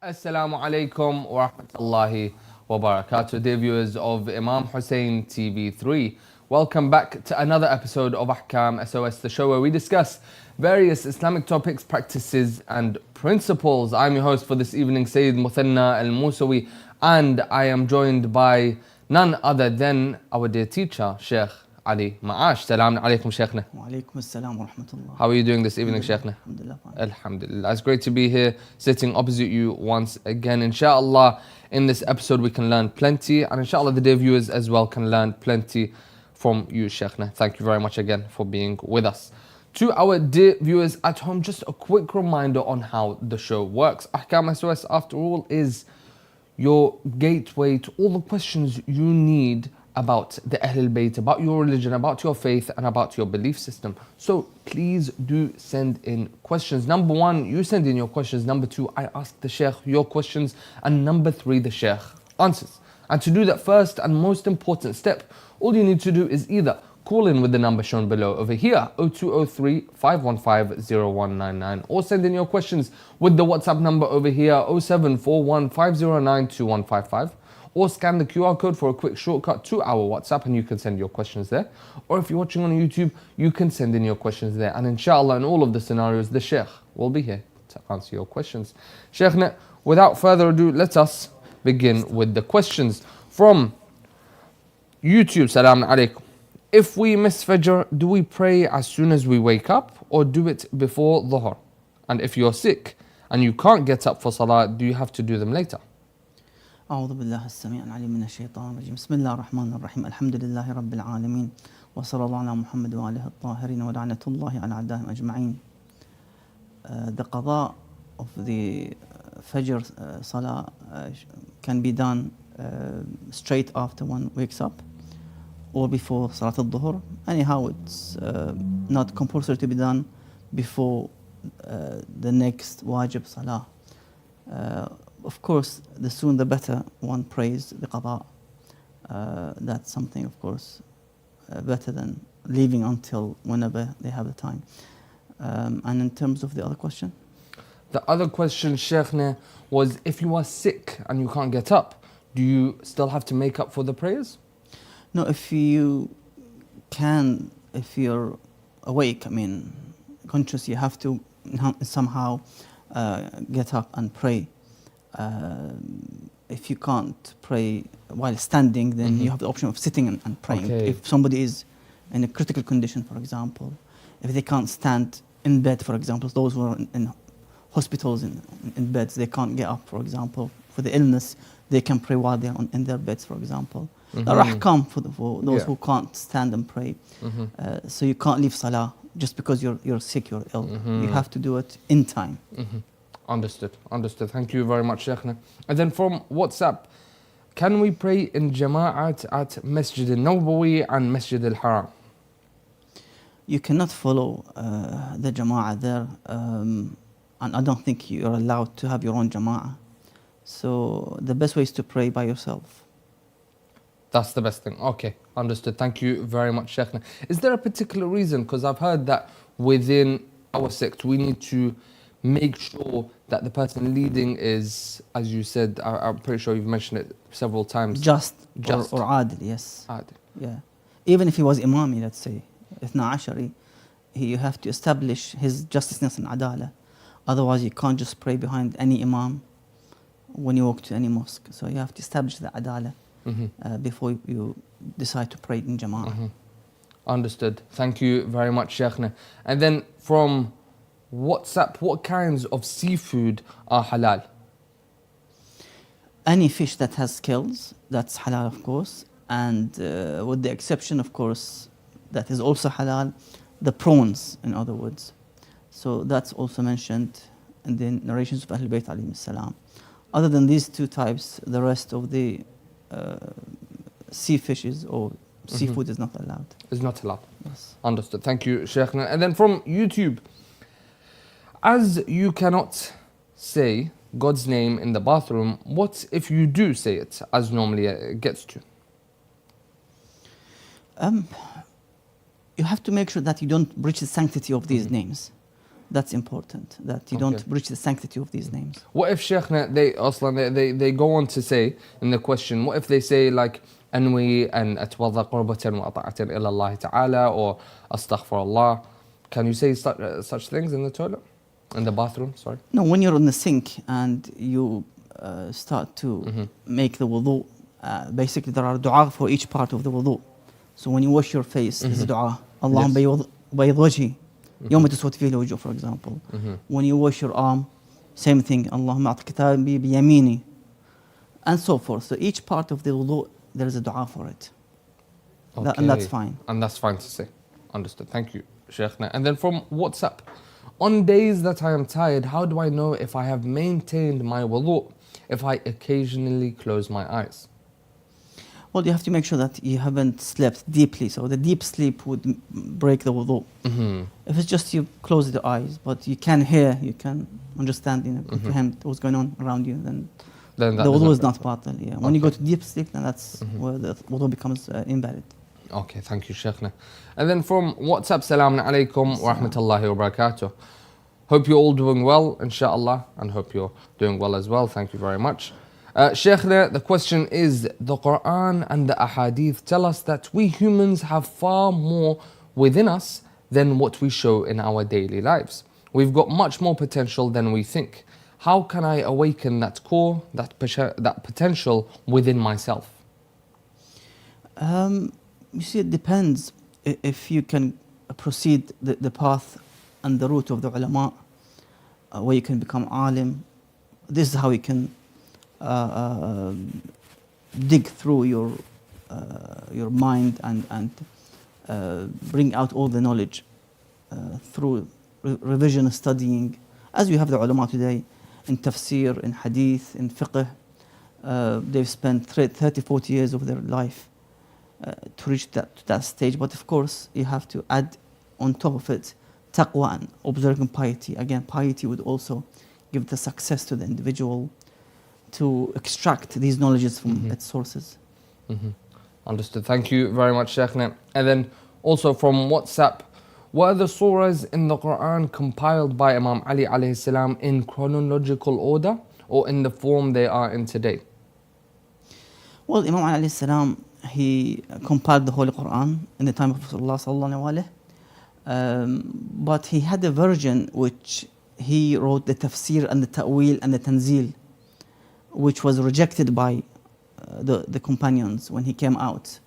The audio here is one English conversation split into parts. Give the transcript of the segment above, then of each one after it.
Assalamu alaikum wa rahmatullahi wa barakatuh. Dear viewers of Imam Hussein TV 3, welcome back to another episode of Ahkam SOS, the show where we discuss various Islamic topics, practices and principles. I'm your host for this evening, Sayyid Muthanna al-Musawi, and I am joined by none other than our dear teacher, Sheikh Ali. Ma'ash. Salam alaikum, Sheikhna. Wa alaikum assalam wa rahmatullah. How are you doing this evening, Sheikhna? Alhamdulillah. Alhamdulillah. It's great to be here, sitting opposite you once again. Inshallah, in this episode we can learn plenty, and inshallah the dear viewers as well can learn plenty from you, Sheikhna. Thank you very much again for being with us. To our dear viewers at home, just a quick reminder on how the show works. Ahkam SOS, after all, is your gateway to all the questions you need about the Ahlul Bayt, about your religion, about your faith and about your belief system. So please do send in questions. Number one, you send in your questions. Number two, I ask the Sheikh your questions. And number three, the Sheikh answers. And to do that first and most important step, all you need to do is either call in with the number shown below over here, 0203 515 0199, or send in your questions with the WhatsApp number over here, 0741 509 2155. Or scan the QR code for a quick shortcut to our WhatsApp and you can send your questions there. Or if you're watching on YouTube, you can send in your questions there. And inshallah, in all of the scenarios, the Sheikh will be here to answer your questions. Sheikhna, without further ado, let us begin with the questions from YouTube. Salam alaikum. If we miss Fajr, do we pray as soon as we wake up or do it before Dhuhr? And if you're sick and you can't get up for Salah, do you have to do them later? أعوذ بالله السميع العليم من الشيطان الرجيم بسم الله الرحمن الرحيم الحمد لله رب العالمين وصلى الله على محمد وآله الطاهرين ولعنة الله على أعدائهم أجمعين. The qada of the Fajr Salah can be done straight after one wakes up or before Salat al-Dhuhr. Anyhow, it's not compulsory to be done before the next wajib Salah. Of course, the sooner the better one prays the qada. That's something, of course, better than leaving until whenever they have the time. And in terms of the other question? The other question, Sheikhna, was if you are sick and you can't get up, do you still have to make up for the prayers? No, if you can, if you're awake, conscious, you have to somehow get up and pray. If you can't pray while standing, then you have the option of sitting and praying. Okay. If somebody is in a critical condition, for example, if they can't stand in bed, for example, those who are in hospitals in beds, they can't get up, for example, for the illness, they can pray while they're in their beds, for example. There are ahkam for those who can't stand and pray. So you can't leave salah just because you're sick, you're ill. You have to do it in time. Understood. Thank you very much, Sheikhna. And then from WhatsApp, can we pray in Jama'at at Masjid al-Nawawi and Masjid al-Haram? You cannot follow the Jama'ah there, and I don't think you're allowed to have your own Jama'ah. So the best way is to pray by yourself. That's the best thing. Okay, understood. Thank you very much, Sheikhna. Is there a particular reason? Because I've heard that within our sect, we need to make sure that the person leading is, as you said, I'm pretty sure you've mentioned it several times. Just. Or adil, yes. Adil. Yeah. Even if he was imami, let's say, Ithna Ashari, you have to establish his justiceness and adala. Otherwise, you can't just pray behind any imam when you walk to any mosque. So you have to establish the adala before you decide to pray in Jama'ah. Understood. Thank you very much, Sheikhna. And then from WhatsApp, what kinds of seafood are halal? Any fish that has scales, that's halal, of course. And with the exception, of course, that is also halal, the prawns, in other words. So that's also mentioned in the narrations of Ahlul Bayt alayhim salam. Other than these two types, the rest of the sea fishes or seafood is not allowed. Is not allowed. Yes. Understood. Thank you, Sheikhna. And then from YouTube, as you cannot say God's name in the bathroom, what if you do say it, as normally it gets to? You have to make sure that you don't breach the sanctity of these names. That's important, that you don't breach the sanctity of these names. What if Shaykhna, they go on to say in the question, what if they say like أنوي أن أتوضأ قربة وأطاعة إلى الله تعالى or أستغفر. Can you say such things in the toilet? In the bathroom, sorry? No, when you're in the sink and you start to make the wudu, basically there are dua for each part of the wudu. So when you wash your face, there's dua. Allahumma bayd wajhi, yawma taswad fihi al-wujuh, for example. When you wash your arm, same thing. Allahumma a'ti kitabi biyamini, and so forth. So each part of the wudu, there is a dua for it. Okay. And that's fine. And that's fine to say. Understood. Thank you, Shaykhna. And then from WhatsApp, on days that I am tired, how do I know if I have maintained my wudu if I occasionally close my eyes? Well, you have to make sure that you haven't slept deeply. So the deep sleep would break the wudu. If it's just you close the eyes, but you can hear, you can understand, comprehend what's going on around you, then the wudu is not batil. Yeah. When you go to deep sleep, then that's where the wudu becomes invalid. Okay, thank you, Shaykhna. And then from WhatsApp, Salaam alaikum wa rahmatullahi wa barakatuh. Hope you're all doing well, inshallah, and hope you're doing well as well. Thank you very much. Shaykhna, the question is, the Quran and the Ahadith tell us that we humans have far more within us than what we show in our daily lives. We've got much more potential than we think. How can I awaken that core, that potential within myself? You see, it depends if you can proceed the path and the route of the ulama, where you can become alim. This is how you can dig through your mind and bring out all the knowledge through revision, studying, as we have the ulama today in tafsir, in hadith, in fiqh. They've spent 30, 40 years of their life to reach that stage. But of course, you have to add on top of it taqwa and observing piety. Again, piety would also give the success to the individual to extract these knowledges from its sources. Understood. Thank you very much, Shaykhna. And then also from WhatsApp, were the surahs in the Quran compiled by Imam Ali alayhi salam in chronological order or in the form they are in today? Well, Imam Ali alayhi salam, he compiled the Holy Quran in the time of Rasulullah sallallahu alayhi, but he had a version which he wrote the tafsir and the ta'wil and the tanzil, which was rejected by the companions when he came out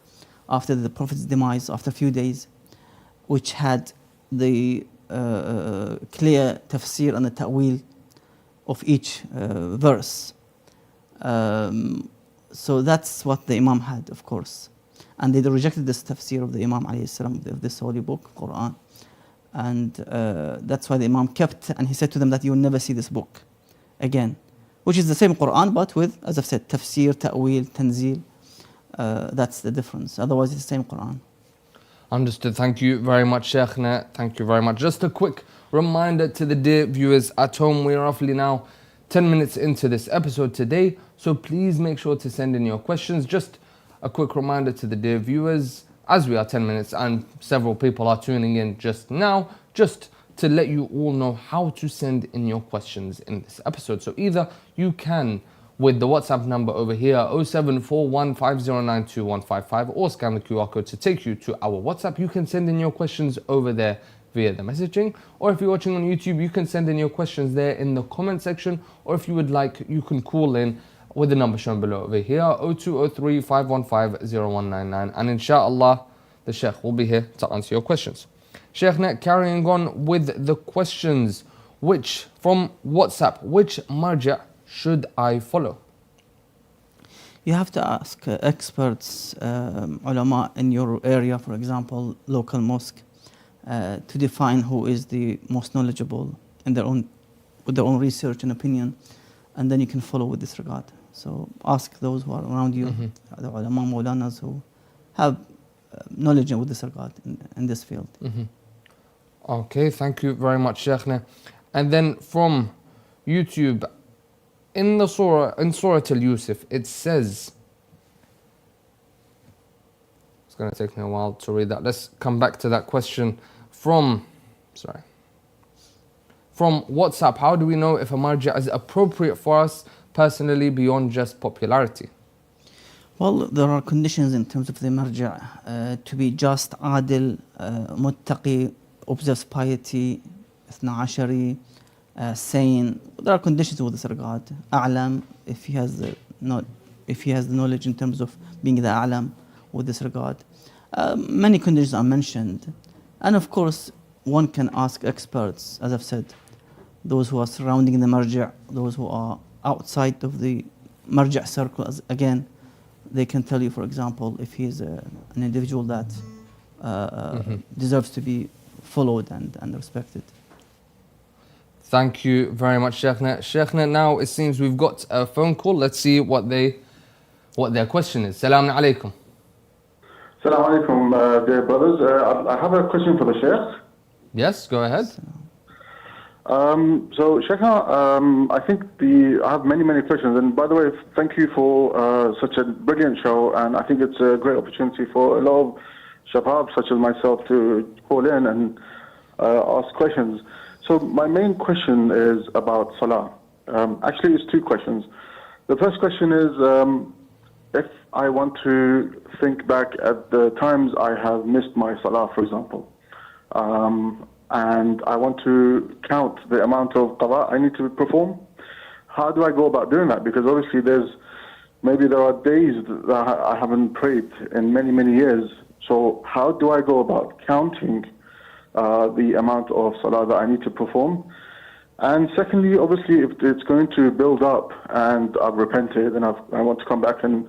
after the Prophet's demise, after a few days, which had the clear tafsir and the ta'wil of each verse. So that's what the Imam had, of course. And they rejected this tafsir of the Imam alayhi salam, of this holy book, Quran. And that's why the Imam kept, and he said to them that you will never see this book again, which is the same Quran, but with, as I've said, tafsir, ta'wil, tanzil. That's the difference. Otherwise, it's the same Quran. Understood. Thank you very much, Shaykhna. Thank you very much. Just a quick reminder to the dear viewers at home, we're roughly now 10 minutes into this episode today, so please make sure to send in your questions. Just a quick reminder to the dear viewers, as we are 10 minutes and several people are tuning in just now, just to let you all know how to send in your questions in this episode. So either you can with the WhatsApp number over here, 074150925155, or scan the QR code to take you to our WhatsApp. You can send in your questions over there via the messaging, or if you're watching on YouTube, you can send in your questions there in the comment section, or if you would like, you can call in with the number shown below over here, 0203-515-0199, and inshallah, the Sheikh will be here to answer your questions. Shaykhna, carrying on with the questions, which from WhatsApp, which marājiʿ should I follow? You have to ask experts, ulama in your area, for example, local mosque, to define who is the most knowledgeable in with their own research and opinion, and then you can follow with this regard. So ask those who are around you, the ulama, maulanas, who have knowledge with this regard in this field. Okay, thank you very much, Shaykhna. And then from YouTube, in Surah Al-Yusuf, it says, it's going to take me a while to read that. Let's come back to that question from, from WhatsApp, how do we know if a marājiʿ is appropriate for us personally beyond just popularity? Well, there are conditions in terms of the marājiʿ to be just, adil, muttaqi, observes piety, ithna ashari, sane. There are conditions with this regard. A'lam, if he has the knowledge in terms of being the a'lam with this regard. Many conditions are mentioned, and of course one can ask experts, as I've said, those who are surrounding the marājiʿ, those who are outside of the marājiʿ circle. Again, they can tell you, for example, if he is an individual that deserves to be followed and respected. Thank you very much, Sheikhna. Sheikhna, now it seems we've got a phone call. Let's see what their question is. Salaam alaikum. Salaam alaikum, dear brothers. I have a question for the Sheikh. Yes, go ahead. So, Sheikhna, I think I have many questions. And by the way, thank you for such a brilliant show. And I think it's a great opportunity for a lot of shabab, such as myself, to call in and ask questions. So, my main question is about salah. Actually, it's two questions. The first question is, if I want to think back at the times I have missed my salah, for example, and I want to count the amount of qada I need to perform, how do I go about doing that? Because obviously maybe there are days that I haven't prayed in many years. So how do I go about counting the amount of salah that I need to perform? And secondly, obviously, if it's going to build up and I've repented and I want to come back and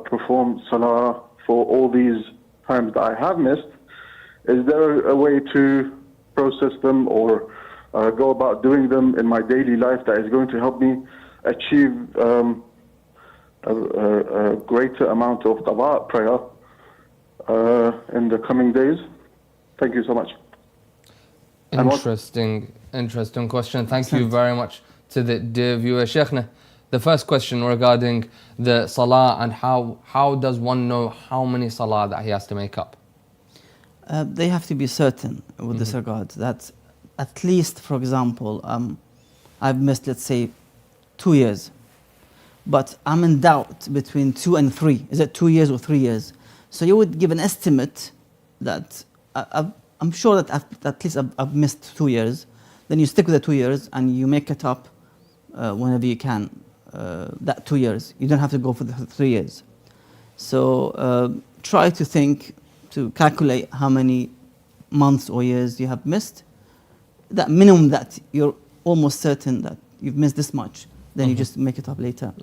perform salah for all these times that I have missed, is there a way to process them or go about doing them in my daily life that is going to help me achieve a greater amount of qada prayer in the coming days? Thank you so much. Interesting question. Thank you very much to the dear viewer. Sheikhna, the first question regarding the salah and how does one know how many salah that he has to make up? They have to be certain with this regard that at least, for example, I've missed, let's say, 2 years, but I'm in doubt between 2 and 3. Is it 2 years or 3 years? So you would give an estimate that I'm sure that at least I've missed 2 years. Then you stick with the 2 years and you make it up whenever you can, that 2 years. You don't have to go for the 3 years. So try to think, to calculate how many months or years you have missed. That minimum that you're almost certain that you've missed this much, then you just make it up later.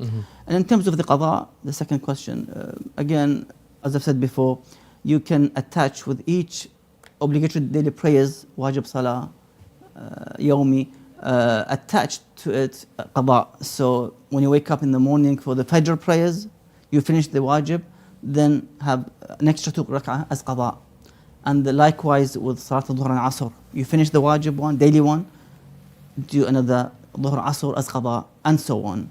And in terms of the qada, the second question, again, as I've said before, you can attach with each obligatory daily prayers, wajib salah, yawmi, attached to it qada. So when you wake up in the morning for the fajr prayers, you finish the wajib, then have an extra 2 rak'ah as qada. And likewise with salat al-dhuhr and asr, you finish the wajib one, daily one, do another dhuhr asr as qada, and so on.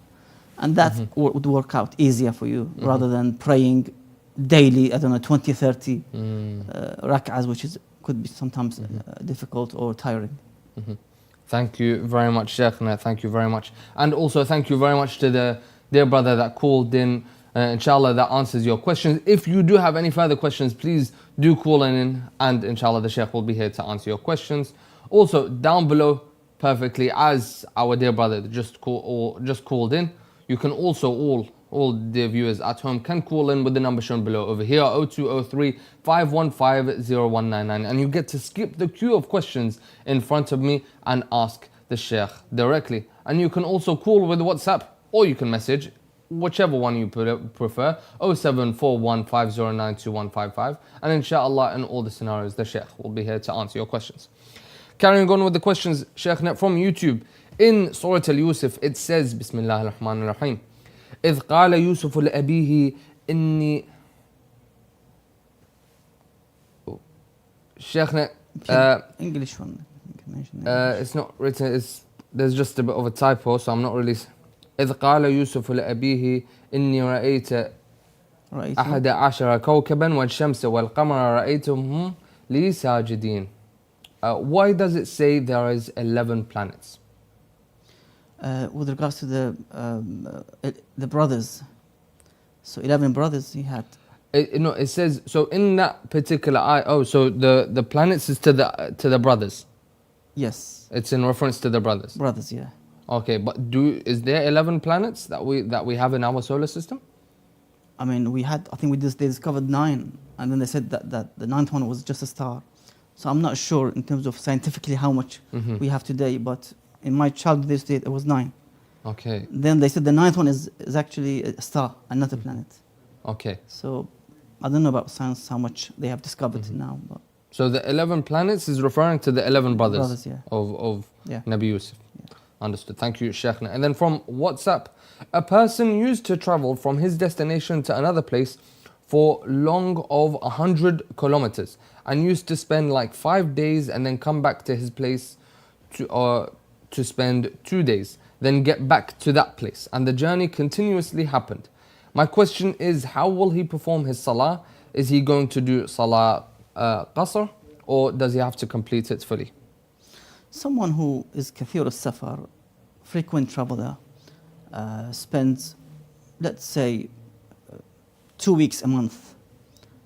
And that would work out easier for you rather than praying daily, I don't know, 20, 30 rak'ahs, which could be sometimes difficult or tiring. Thank you very much, Sheikhna. Thank you very much. And also thank you very much to the dear brother that called in. Inshallah, that answers your questions. If you do have any further questions, please do call in, and inshallah the Sheikh will be here to answer your questions. Also, down below, perfectly as our dear brother just called in, you can also all the viewers at home can call in with the number shown below over here, 0203 515 0199, and you get to skip the queue of questions in front of me and ask the Sheikh directly. And you can also call with WhatsApp, or you can message, whichever one you prefer, 0741509255, and inshallah in all the scenarios the Sheikh will be here to answer your questions. Carrying on with the questions, Sheikhna, from YouTube, in Surah Al-Yusuf it says, Bismillah ar-Rahman ar-Rahim, إذ قال يوسف لأبيه إني Sheikhna, English one. it's not written, there's just a bit of a typo, so I'm not really. إذ قال يوسف لأبيه إني رأيت 11 كوكبا والشمس والقمر رأيتهم لي ساجدين. Why does it say there is 11 planets? With regards to the brothers, so 11 brothers he had. No, it says, so in that particular so the planets is to the brothers. Yes. It's in reference to the brothers. Brothers, yeah. Okay, but is there 11 planets that we have in our solar system? I mean, they discovered 9, and then they said that the 9th one was just a star. So I'm not sure in terms of scientifically how much we have today, but in my childhood they said it was 9. Okay. Then they said the 9th one is actually a star and not a planet. Okay. So I don't know about science how much they have discovered now, but So the 11 planets is referring to the 11 brothers, yeah. of Yeah. Nabi Yusuf. Yeah. Understood. Thank you, Sheikhna. And then from WhatsApp, a person used to travel from his destination to another place for long of 100 kilometers and used to spend like 5 days and then come back to his place to spend 2 days, then get back to that place. And the journey continuously happened. My question is, how will he perform his salah? Is he going to do salah qasr, or does he have to complete it fully? someone who is kathir al-safar, frequent traveler, spends, let's say, 2 weeks a month,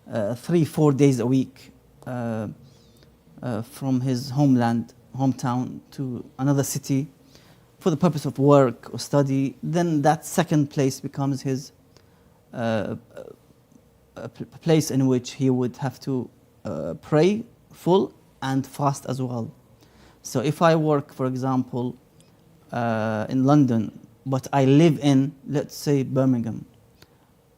3-4 days a week from his hometown to another city for the purpose of work or study, then that second place becomes his place in which he would have to pray full and fast as well. So if I work, for example, in London, but I live in, let's say, Birmingham,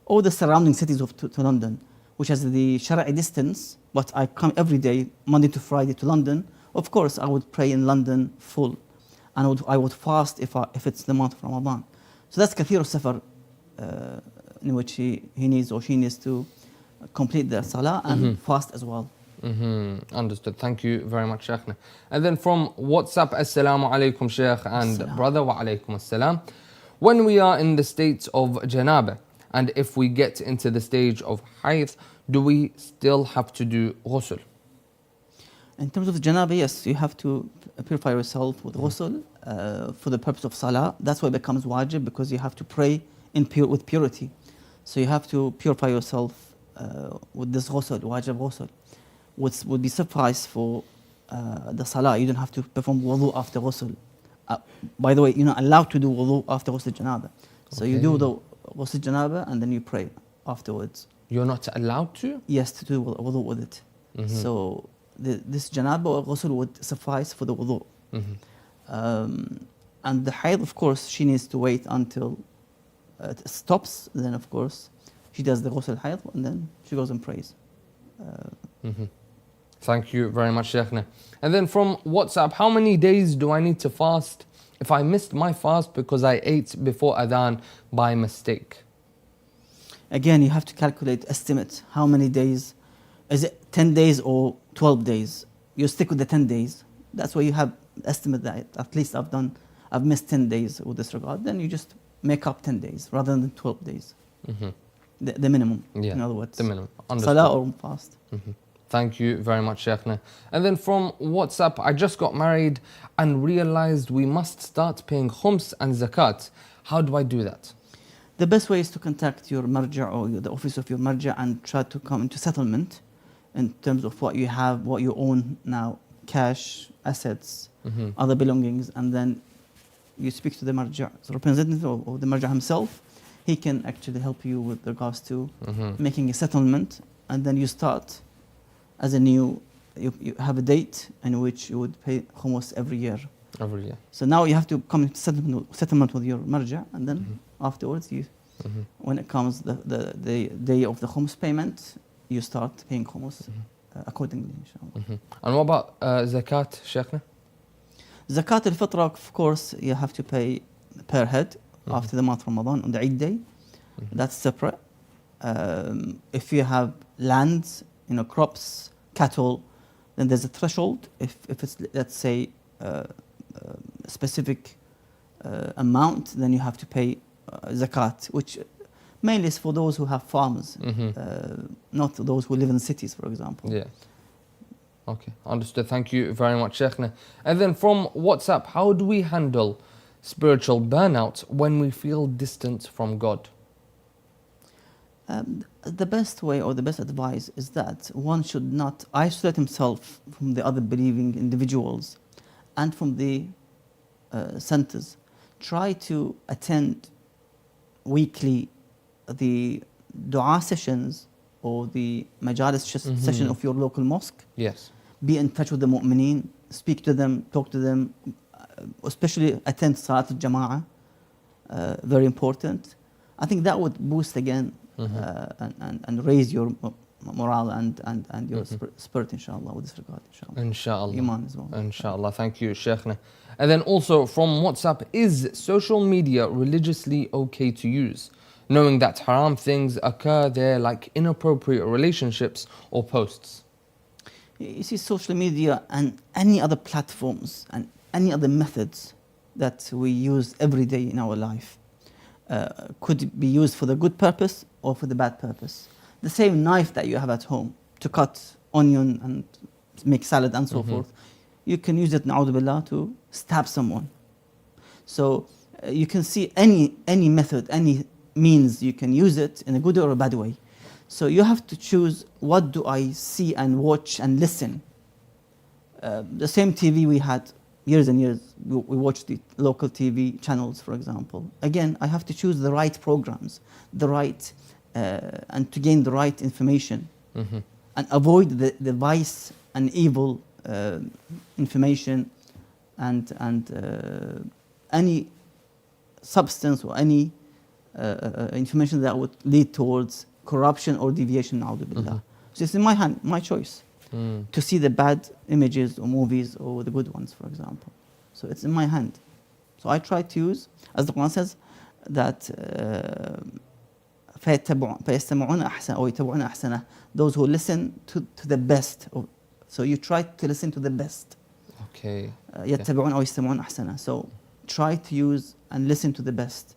or the surrounding cities to London, which has the Shari'i distance, but I come every day, Monday to Friday to London, of course I would pray in London full. And I would fast if it's the month of Ramadan. So that's kathir al-safar, in which he needs or she needs to complete the salah and fast as well. Understood. Thank you very much, Sheikhna. And then from WhatsApp, Assalamu alaikum, Sheikh, and brother, wa alaikum assalam. When we are in the state of janaba, and if we get into the stage of hayd, do we still have to do ghusl? In terms of janaba, yes, you have to purify yourself with ghusl for the purpose of salah. That's why it becomes wajib, because you have to pray with purity. So you have to purify yourself with this ghusl, wajib ghusl, which would be suffice for the salah. You don't have to perform wudu after ghusl. By the way, you're not allowed to do wudu after ghusl janaba. So you do the ghusl janaba and then you pray afterwards. You're not allowed to? Yes, to do wudu with it. So this janaba or ghusl would suffice for the wudu. And the hayd, of course, she needs to wait until it stops. Then, of course, she does the ghusl hayd and then she goes and prays. Thank you very much, Sheikhna. And then from WhatsApp, how many days do I need to fast if I missed my fast because I ate before adhan by mistake? Again, you have to calculate, estimate how many days. Is it 10 days or 12 days? You stick with the 10 days. That's why you have estimate that at least I've missed 10 days with this regard. Then you just make up 10 days rather than 12 days. The minimum, in other words. The minimum. Understood. Salah or fast. Thank you very much, Sheikhna. And then from WhatsApp, I just got married and realized we must start paying khums and zakat. How do I do that? The best way is to contact your marājiʿ or the office of your marājiʿ and try to come into settlement in terms of what you have, what you own now, cash, assets, other belongings, and then you speak to the marājiʿ's representative or the marājiʿ himself. He can actually help you with regards to making a settlement, and then you start as a new, you have a date in which you would pay khumus every year. Every year. So now you have to come into settlement with your marājiʿ, and then afterwards, when it comes the day of the khumus payment, you start paying khumus accordingly, inshallah. And what about zakat, Sheikhna? Zakat al-fitra, of course, you have to pay per head after the month of Ramadan on the Eid day. That's separate. If you have lands, crops, cattle, then there's a threshold. If it's, let's say, a specific amount, then you have to pay zakat, which mainly is for those who have farms, not those who live in cities, for example. Yeah. Okay, understood. Thank you very much, Sheikhna. And then from WhatsApp, how do we handle spiritual burnout when we feel distant from God? The best way or the best advice is that one should not isolate himself from the other believing individuals and from the centers. Try to attend weekly the dua sessions or the majalis session of your local mosque. Yes. Be in touch with the mu'mineen, speak to them, talk to them, especially attend Salat al-Jama'ah, very important. I think that would boost again and raise your morale and your spirit, inshallah, with this regard, inshallah. Inshallah. Iman as well. Inshallah. Thank you, Sheikhna. And then also from WhatsApp, is social media religiously okay to use, knowing that haram things occur there like inappropriate relationships or posts? You see, social media and any other platforms and any other methods that we use every day in our life could be used for the good purpose or for the bad purpose. The same knife that you have at home to cut onion and make salad and so forth, you can use it, na'udhu billah, to stab someone. So you can see any method, any means, you can use it in a good or a bad way. So you have to choose, what do I see and watch and listen? The same TV we had years and years, we watched the local TV channels, for example. Again, I have to choose the right programs, the right, and to gain the right information, and avoid the vice and evil information and any substance or any information that would lead towards corruption or deviation, na'udhu billah. So it's in my hand, my choice, to see the bad images or movies or the good ones, for example. So it's in my hand. So I try to use, as the Quran says, that فَيَسْتَمِعُونَ أَحْسَنَ أو يَتَّبِعُونَ أَحْسَنَهُ, those who listen to the best. So you try to listen to the best. Okay. يَتَّبِعُونَ أو يَسْتَمِعُونَ أَحْسَنَهُ. So try to use and listen to the best.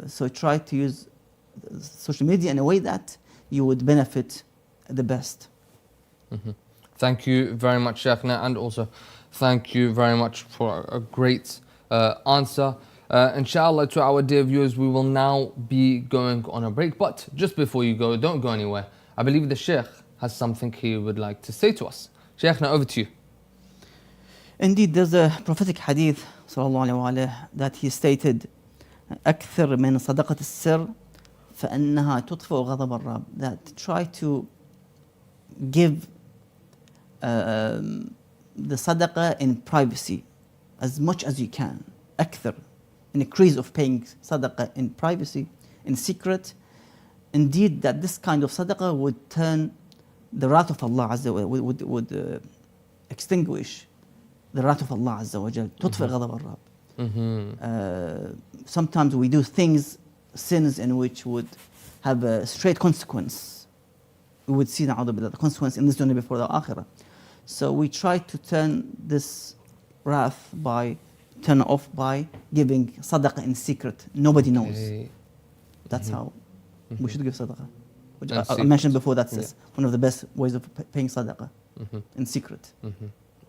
So try to use social media in a way that you would benefit the best. Thank you very much, Sheikhna, and also thank you very much for a great answer. Inshallah, to our dear viewers, we will now be going on a break. But just before you go, don't go anywhere. I believe the Sheikh has something he would like to say to us. Sheikhna, over to you. Indeed, there's a prophetic hadith sallallahu alaihi wasallam that he stated, أكثر من صدقة السر فإنها تطفئ غضب الرب. That try to give the sadaqah in privacy as much as you can. أكثر, an increase of paying sadaqah in privacy, in secret. Indeed, that this kind of sadaqah would turn the wrath of Allah Azza wa Jal, would extinguish the wrath of Allah Azza wa Jal. تطفئ غضب الرب. Sometimes we do things, sins in which would have a straight consequence. We would see the consequence in this dunya before the akhirah. So we try to turn this wrath turn off by giving sadaqah in secret. Nobody knows. That's how we should give sadaqah. Which I mentioned before, that's one of the best ways of paying sadaqah, in secret.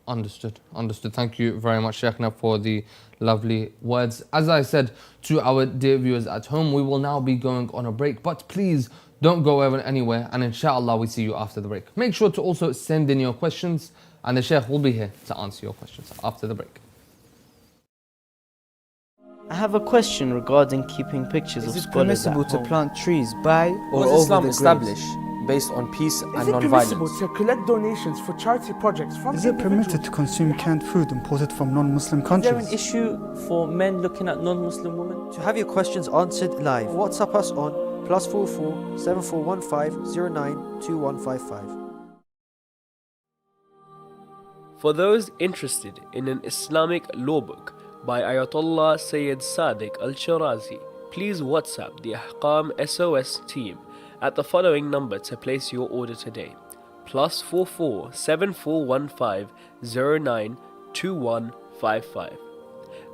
Understood. Understood. Thank you very much, Sheikhna, for the lovely words. As I said to our dear viewers at home, we will now be going on a break, but please don't go anywhere, and inshallah we see you after the break. Make sure to also send in your questions, and the Sheikh will be here to answer your questions after the break. I have a question regarding keeping pictures of scholars. Is it permissible to plant trees by or over Islam the established based on peace and non-violence? Is it permissible to collect donations for charity projects from Is it permitted to consume canned food imported from non-Muslim countries? Is there an issue for men looking at non-Muslim women? To have your questions answered live, WhatsApp us on +44 7415 09 2155. For those interested in an Islamic law book by Ayatollah Sayyid Sadiq Al-Shirazi, please WhatsApp the Ahkam SOS team at the following number to place your order today: +44 7415 09 2155.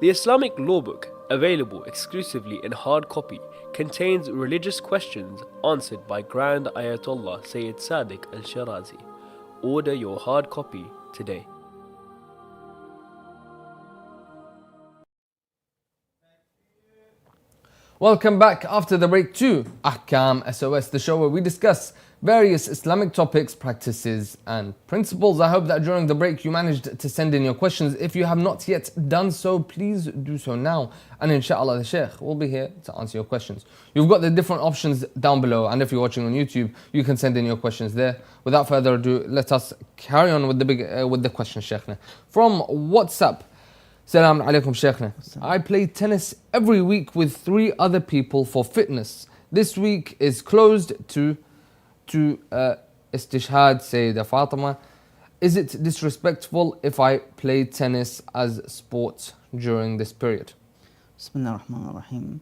The Islamic law book, available exclusively in hard copy, contains religious questions answered by Grand Ayatollah Sayyid Sadiq Al-Shirazi. order your hard copy today. Welcome back after the break to Ahkam SOS, the show where we discuss various Islamic topics, practices and principles. I hope that during the break you managed to send in your questions. If you have not yet done so, please do so now. And inshallah, the Sheikh will be here to answer your questions. You've got the different options down below, and if you're watching on YouTube, you can send in your questions there. Without further ado, let us carry on with the questions, Sheikhna. From WhatsApp. Assalamu alaikum, Sheikhna. I play tennis every week with 3 other people for fitness. This week is closed to Istishhad Sayyida Fatima. Is it disrespectful if I play tennis as sport during this period? Bismillah ar-Rahman ar-Rahim.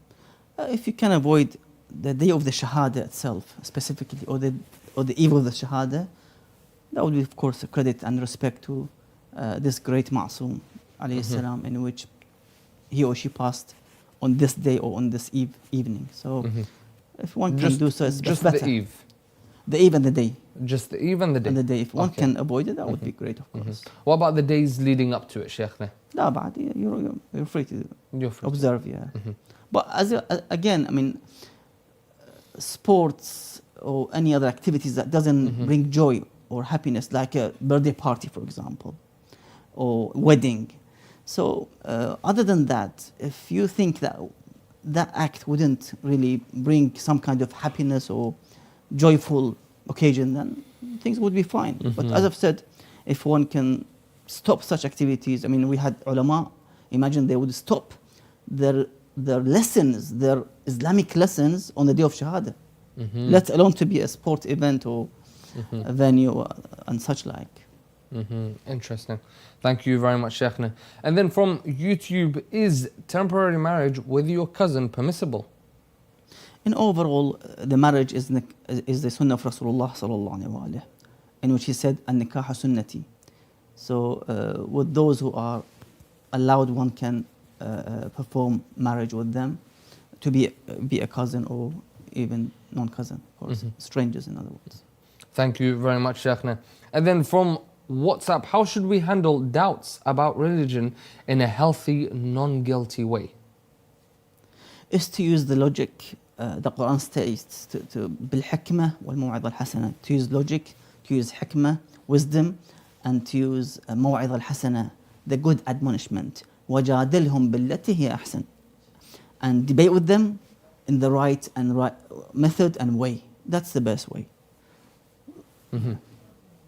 If you can avoid the day of the Shahada itself, specifically, or the eve of the Shahada, that would be, of course, a credit and respect to this great Ma'soom, alayhi salam, in which he or she passed on this day or on this evening. So, if one can do so, it's just better. the eve. The eve and the day. Just the eve and the day. And the day. If one can avoid it, that would be great, of course. What about the days leading up to it, Sheikhna? لا بعد you're free to observe, yeah. But again, I mean, sports or any other activities that doesn't bring joy or happiness, like a birthday party, for example, or wedding. So other than that, if you think that that act wouldn't really bring some kind of happiness or joyful occasion, then things would be fine. But as I've said, if one can stop such activities, I mean, we had ulama, imagine they would stop their lessons, their Islamic lessons on the day of Shahada, let alone to be a sport event or a venue and such like. Interesting. Thank you very much, Sheikhna. And then from YouTube, is temporary marriage with your cousin permissible? In overall, the marriage is the sunnah of Rasulullah sallallahu alaihi wasallam, in which he said, "An-nikahu sunnati." So, with those who are allowed, one can perform marriage with them, to be a cousin or even non-cousin, of course, strangers, in other words. Thank you very much, Sheikhna. And then from WhatsApp, how should we handle doubts about religion in a healthy, non-guilty way? Is to use the logic. The Quran states to بالحكمة والموعظة الحسنة, to use logic, to use hikmah, wisdom, and to use موعظة الحسنة, the good admonishment. وجادلهم بالتي هي أحسن, and debate with them in the right method and way. That's the best way.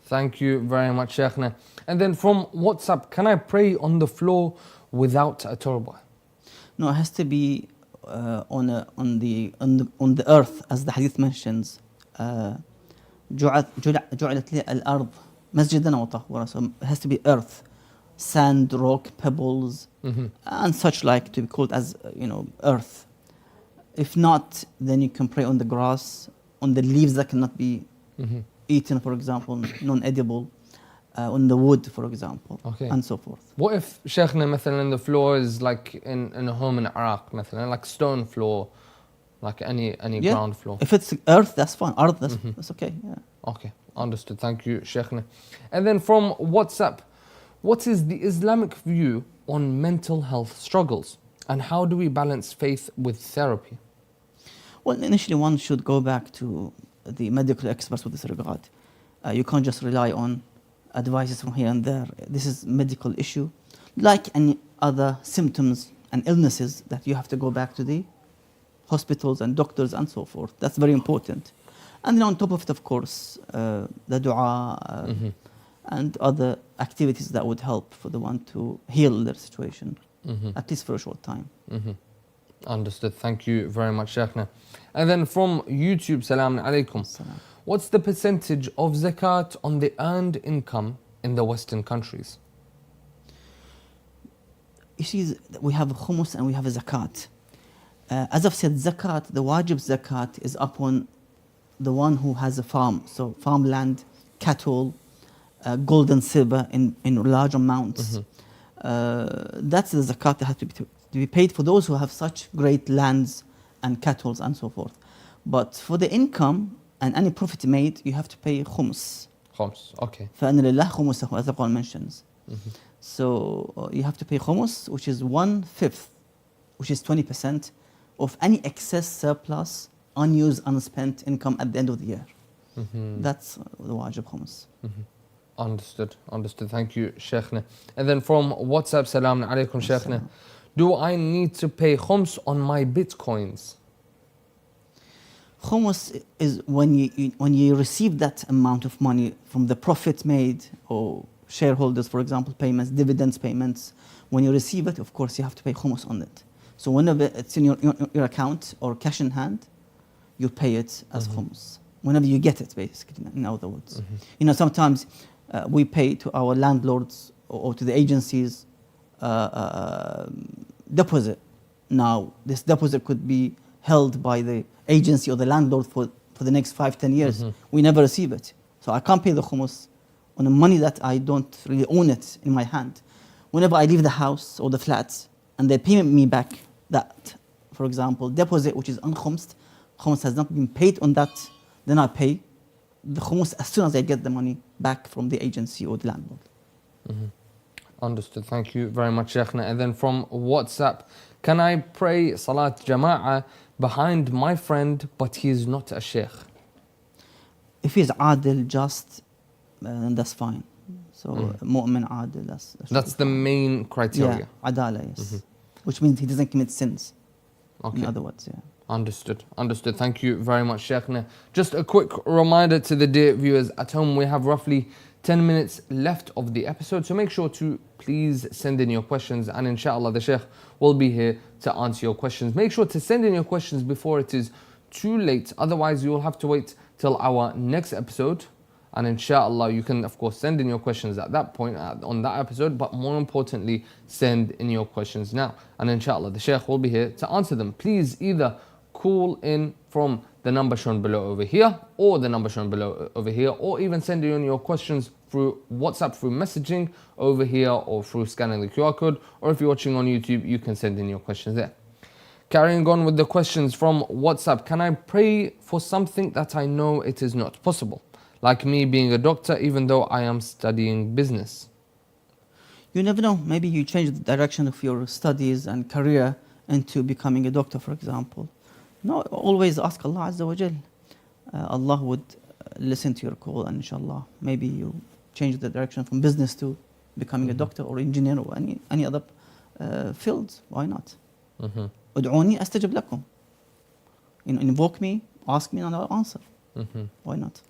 Thank you very much, Sheikhna. And then from WhatsApp, can I pray on the floor without a turba? No, it has to be on the earth, as the hadith mentions. جعلت لي الأرض مسجدا وطهورا. So it has to be earth, sand, rock, pebbles, and such like, to be called as earth. If not, then you can pray on the grass, on the leaves that cannot be eaten, for example, non-edible, on the wood, for example, and so forth. What if, Sheikhna, مثلا the floor is like in a home in Iraq, مثلا, like stone floor, like any ground floor? If it's earth, that's fine. Earth, that's okay. Yeah. Okay, understood. Thank you, Sheikhna. And then from WhatsApp, what is the Islamic view on mental health struggles, and how do we balance faith with therapy? Well, initially one should go back to the medical experts with this regard. You can't just rely on advices from here and there. This is a medical issue, like any other symptoms and illnesses, that you have to go back to the hospitals and doctors and so forth. That's very important. And then on top of it, of course, the dua and other activities that would help for the one to heal their situation, at least for a short time. Understood. Thank you very much, Sheikhna. And then from YouTube, salam alaikum. What's the percentage of zakat on the earned income in the Western countries? You see, we have a khumus and we have a zakat. As I've said, zakat, the wajib zakat, is upon the one who has a farm. So farmland, cattle, gold and silver in large amounts. That's the zakat that has to be paid for those who have such great lands and cattle and so forth. But for the income and any profit made, you have to pay khums. Khums. Okay. فَأَنَّ لِلَّهِ خُمُسَهُ, as the Quran mentions. So you have to pay khumus, which is 1/5, which is 20% of any excess, surplus, unused, unspent income at the end of the year. That's the wajib khumus. Understood. Understood. Thank you, Sheikhna. And then from WhatsApp, Salaam alaikum, Sheikhna. Do I need to pay khums on my bitcoins? Khumus is when you receive that amount of money from the profit made, or shareholders, for example, payments, dividends payments. When you receive it, of course, you have to pay khumus on it. So whenever it's in your account or cash in hand, you pay it as khumus. Whenever you get it, basically, in other words. You know, sometimes we pay to our landlords or to the agencies deposit. Now, this deposit could be held by the agency or the landlord for the next 5-10 years. We never receive it. So I can't pay the khumus on the money that I don't really own it in my hand. Whenever I leave the house or the flat and they pay me back that, for example, deposit which is unkhumsed, khumus has not been paid on that, then I pay the khumus as soon as I get the money back from the agency or the landlord. Understood. Thank you very much, Sheikhna. And then from WhatsApp, can I pray Salat Jama'ah behind my friend, but he is not a sheikh? If he's adil, just, then that's fine. So mu'min adil, that's the main criteria. Yeah, adala, yes. Which means he doesn't commit sins. Okay. In other words, yeah. Understood. Understood. Thank you very much, Sheikhna. Just a quick reminder to the dear viewers at home, we have roughly 10 minutes left of the episode, so make sure to please send in your questions, and inshallah the Sheikh will be here to answer your questions. Make sure to send in your questions before it is too late, otherwise you will have to wait till our next episode, and inshallah you can of course send in your questions at that point on that episode, but more importantly send in your questions now, and inshallah the Sheikh will be here to answer them. Please either call in from the number shown below over here, or the number shown below over here, or even send in your questions through WhatsApp, through messaging over here, or through scanning the QR code, or if you're watching on YouTube, you can send in your questions there. Carrying on with the questions from WhatsApp, can I pray for something that I know it is not possible? Like me being a doctor, even though I am studying business. You never know, maybe you change the direction of your studies and career into becoming a doctor, for example. No, always ask Allah Azza wa Jal. Allah would listen to your call, and inshallah, maybe you change the direction from business to becoming a doctor or engineer or any other fields. Why not? Ud'uni astajib lakum. Invoke me, ask me, and I'll answer. Why not?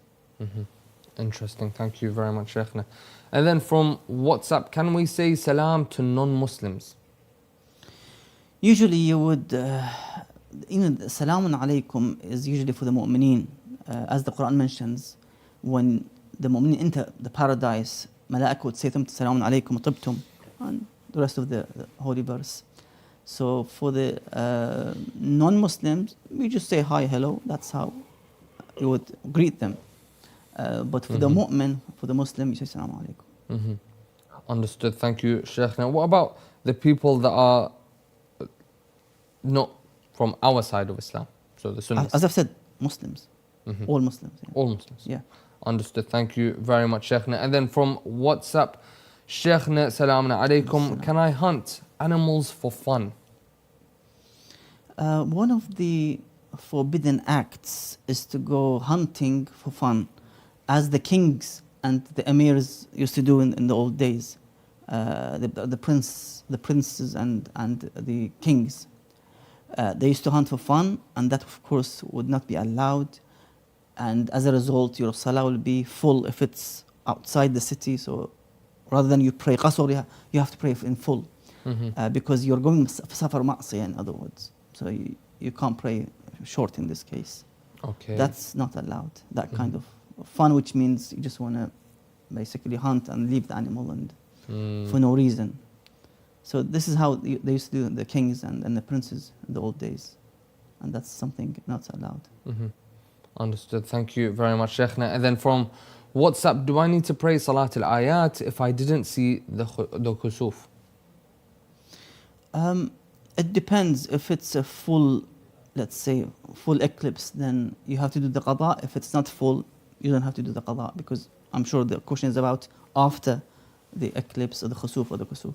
Interesting. Thank you very much, Sheikhna. And then from WhatsApp, can we say salam to non-Muslims? Usually you would, salamun alaykum is usually for the mu'mineen. As the Quran mentions, when the mu'mineen enter the paradise, malaika would say to them, salamun alaykum tibtum, and the rest of the holy verse. So for the non-Muslims, we just say hi, hello, that's how you would greet them. But for the mu'min, for the Muslim, you say salamu alaykum. Understood. Thank you, Sheikh. Now, what about the people that are not from our side of Islam? So the Sunnis. As I've said, Muslims. All Muslims. Yeah. All Muslims. Yeah. Understood. Thank you very much, Sheikh. And then from WhatsApp, Sheikhna, Salaamna Alaikum. Can I hunt animals for fun? One of the forbidden acts is to go hunting for fun, as the kings and the emirs used to do in the old days. The princes and the kings. They used to hunt for fun, and that of course would not be allowed. And as a result, your salah will be full if it's outside the city. So rather than you pray qasr, you have to pray in full, because you're going safar ma'siyah, in other words. So you can't pray short in this case. Okay. That's not allowed. That kind of fun, which means you just want to basically hunt and leave the animal and for no reason. So this is how they used to do, the kings and the princes in the old days, and that's something not allowed. Understood. Thank you very much, Sheikhna. And then from WhatsApp, do I need to pray Salat al-Ayat if I didn't see the khusuf? It depends. If it's a full, let's say, full eclipse, then you have to do the qada. If it's not full, you don't have to do the qada, because I'm sure the question is about after the eclipse or the khusuf or the kusuf.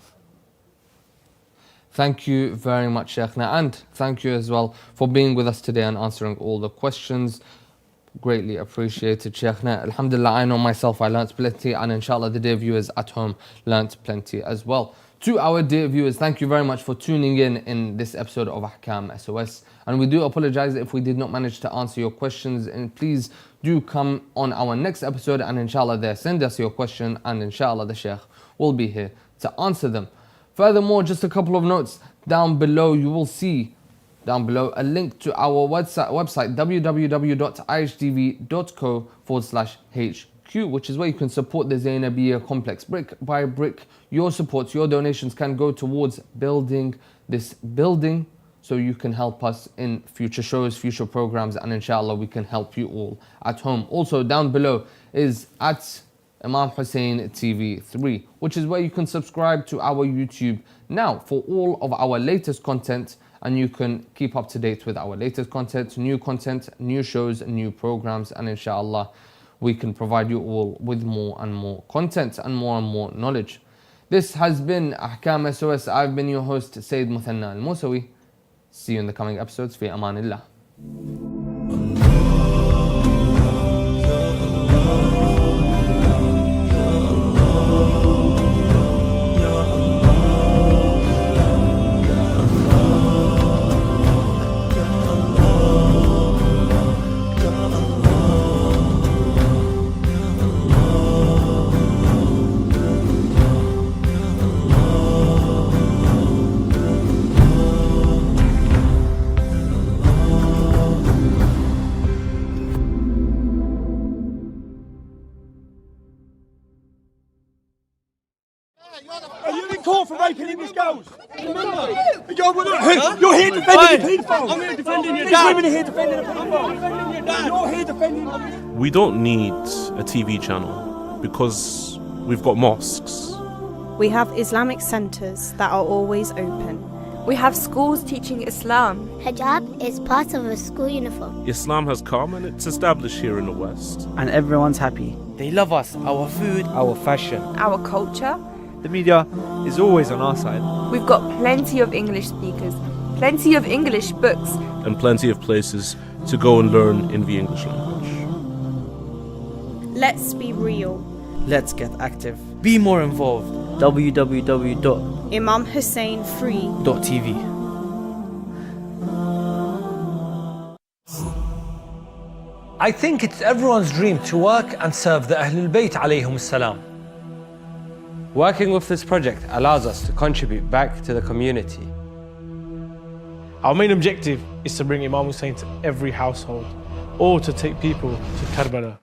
Thank you very much, Sheikhna, and thank you as well for being with us today and answering all the questions. Greatly appreciated, Sheikhna. Alhamdulillah, I know myself, I learnt plenty, and inshallah the dear viewers at home learnt plenty as well. To our dear viewers, thank you very much for tuning in this episode of Ahkam SOS. And we do apologize if we did not manage to answer your questions. And please do come on our next episode, and inshallah there, send us your question, and inshallah the Sheikh will be here to answer them. Furthermore, just a couple of notes down below. You will see down below a link to our website www.ihtv.co/HQ, which is where you can support the Zainabiyya complex brick by brick. Your supports, your donations can go towards building this building, so you can help us in future shows, future programs, and inshallah we can help you all at home. Also down below is at Imam Hussein TV 3, which is where you can subscribe to our YouTube now for all of our latest content, and you can keep up to date with our latest content, new shows, new programs, and inshallah we can provide you all with more and more content and more knowledge. This has been Ahkam SOS. I've been your host, Sayyid Muthanna Al-Musawi. See you in the coming episodes. Fi amanillah. Are you in court for raping English girls? Remember? You're here defending the paedophile. I'm here defending your dad. These women are here defending the paedophile. You're here defending. We don't need a TV channel because we've got mosques. We have Islamic centres that are always open. We have schools teaching Islam. Hijab is part of a school uniform. Islam has come and it's established here in the West. And everyone's happy. They love us, our food, our fashion, our culture. The media is always on our side. We've got plenty of English speakers, plenty of English books, and plenty of places to go and learn in the English language. Let's be real. Let's get active. Be more involved. www.imamhusseinfree.tv. I think it's everyone's dream to work and serve the Ahlul Bayt alayhum salam. Working with this project allows us to contribute back to the community. Our main objective is to bring Imam Hussein to every household, or to take people to Karbala.